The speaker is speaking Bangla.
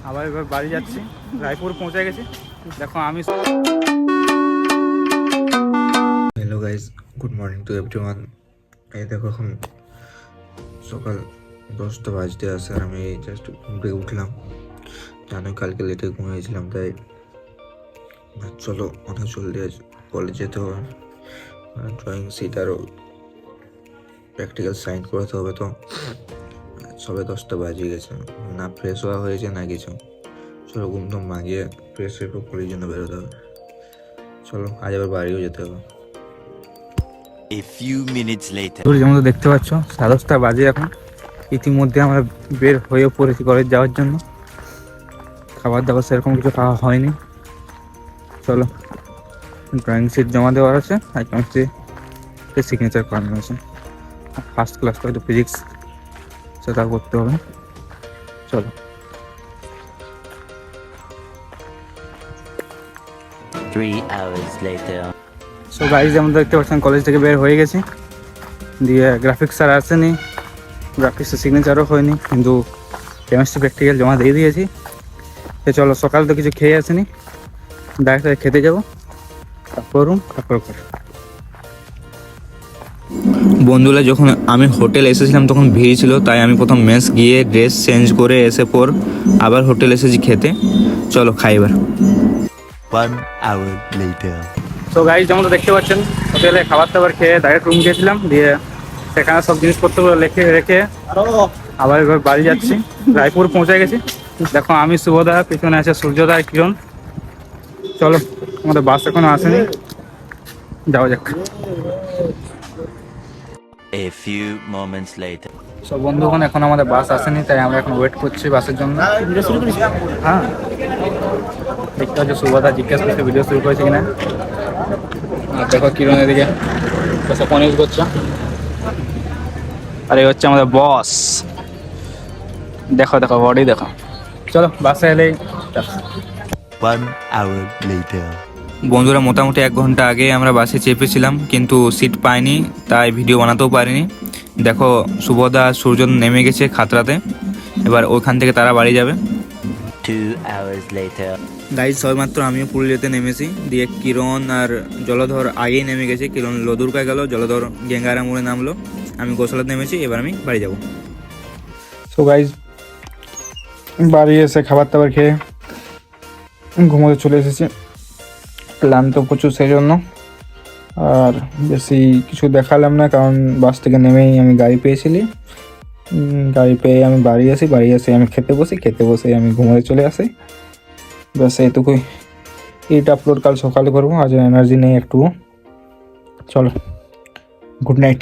আবার এবার বাড়ি যাচ্ছি, রায়পুর পৌঁছে গেছি। দেখো আমি hello guys, good morning to everyone. এই দেখো এখন সকাল 10টা বাজতে আসে আর আমি জাস্ট ঘুম থেকে উঠলাম। জানো কালকে লেটে ঘুমিয়েছিলাম, তাই চলো অনেক জলদি আজ কলেজ যেতে হবে। ড্রয়িং শিট আরও প্র্যাকটিক্যাল সাইন করাতে হবে, তো সবে 10টা বাজে গেছে, না ফ্রেশ হওয়া হয়েছে না কিছু। চলো ঘুম টুম ভাঙিয়ে ফ্রেশ হয়ে কলের জন্য বেরোতে হবে। চলো আজ আবার বাড়িও যেতে হবে। A few minutes later. যেমন দেখতে পাচ্ছ 10:30 বাজে এখন। ইতিমধ্যে আমরা বের হয়ে পড়েছি কলেজ যাওয়ার জন্য। খাবার দাবার সেরকম কিছু খাওয়া হয়নি। চলো ড্রয়িং শিট জমা দেওয়ার আছে আর কেমিস্ট্রি সিগনেচার করানো আছে। ফার্স্ট ক্লাস হয়তো ফিজিক্স সেটা করতে হবে। চলো 3 hours later. সো গাইজ যেমন দেখতে পাচ্ছেন কলেজ থেকে বের হয়ে গেছি, দিয়ে গ্রাফিক্স স্যার আসেনি, গ্রাফিক্সের সিগনেচারও হয়নি, কিন্তু কেমিস্ট্রি প্র্যাকটিক্যাল জমা দিয়ে দিয়েছি। তো চলো সকাল তো কিছু খেয়ে আসেনি, ডাইরেক্ট খেতে যাবো, তারপর বন্ধুরা যখন আমি হোটেল এসেছিলাম তখন ভিড় ছিল, তাই আমি প্রথম মেস গিয়ে ড্রেস চেঞ্জ করে এসে পর আবার হোটেল এসেছি খেতে। চলো খাই এবার। 1 hour later. তো গাইজ যেমন দেখতে পাচ্ছেন হোটেলে খাবার দাবার খেয়ে ডাইরেক্ট রুম গিয়েছিলাম, দিয়ে সেখানে সব জিনিসপত্রগুলো রেখে আবার এবার বাড়ি যাচ্ছি, রায়পুর পৌঁছে গেছি। দেখো আমি শুভদা, পিছনে আছে সূর্যদা আর কিরণ। চলো আমাদের বাস এখনো আসেনি, যাওয়া যাক। A few moments later. সব বন্ধুগণ এখন আমাদের বাস আসেনি, তাই আমরা এখন ওয়েট করছি বাসের জন্য। হ্যাঁ দেখতে হচ্ছে শুভদা জিজ্ঞেস করছে ভিডিও শুরু করেছে কিনা। আর দেখো কিরণ এদিকে বসে ফোন ইউজ করছে, আর এই হচ্ছে আমাদের বস। দেখো দেখো বডি দেখো। চলো বাসে এলেই 1 hour later. বন্ধুরা মোটামুটি 1 ঘন্টা আগে আমরা বাসে চেপেছিলাম, কিন্তু সিট পাইনি, তাই ভিডিও বানাতেও পারিনি। দেখো শুভদা সূর্য নেমে গেছে খাতড়াতে, এবার ওইখান থেকে তারা বাড়ি যাবে। 2 hours later. গাইজ সবেমাত্র আমিও পুরুলিয়াতে নেমেছি, দিয়ে কিরণ আর জলধর আগেই নেমে গেছে। কিরণ লদুরকায় গেল, জলধর গেঙ্গারা মোড়ে নামলো, আমি গোসালাতে নেমেছি। এবার আমি বাড়ি যাব। সো গাইজ বাড়ি এসে খাবার দাবার খেয়ে ঘুমোতে চলে এসেছি, ক্লান্ত প্রচুর সেই জন্য। আর বেশি কিছু দেখালাম না, কারণ বাস থেকে নেমেই আমি গাড়ি পেয়েছিলি। গাড়ি পেয়ে আমি বাড়ি এসে আমি খেতে বসে আমি ঘুমোতে চলে আসি। ব্যাস এইটুকুই। এইটা আপলোড কাল সকালে করবো, আজ এনার্জি নেই একটুও। চলো গুড নাইট।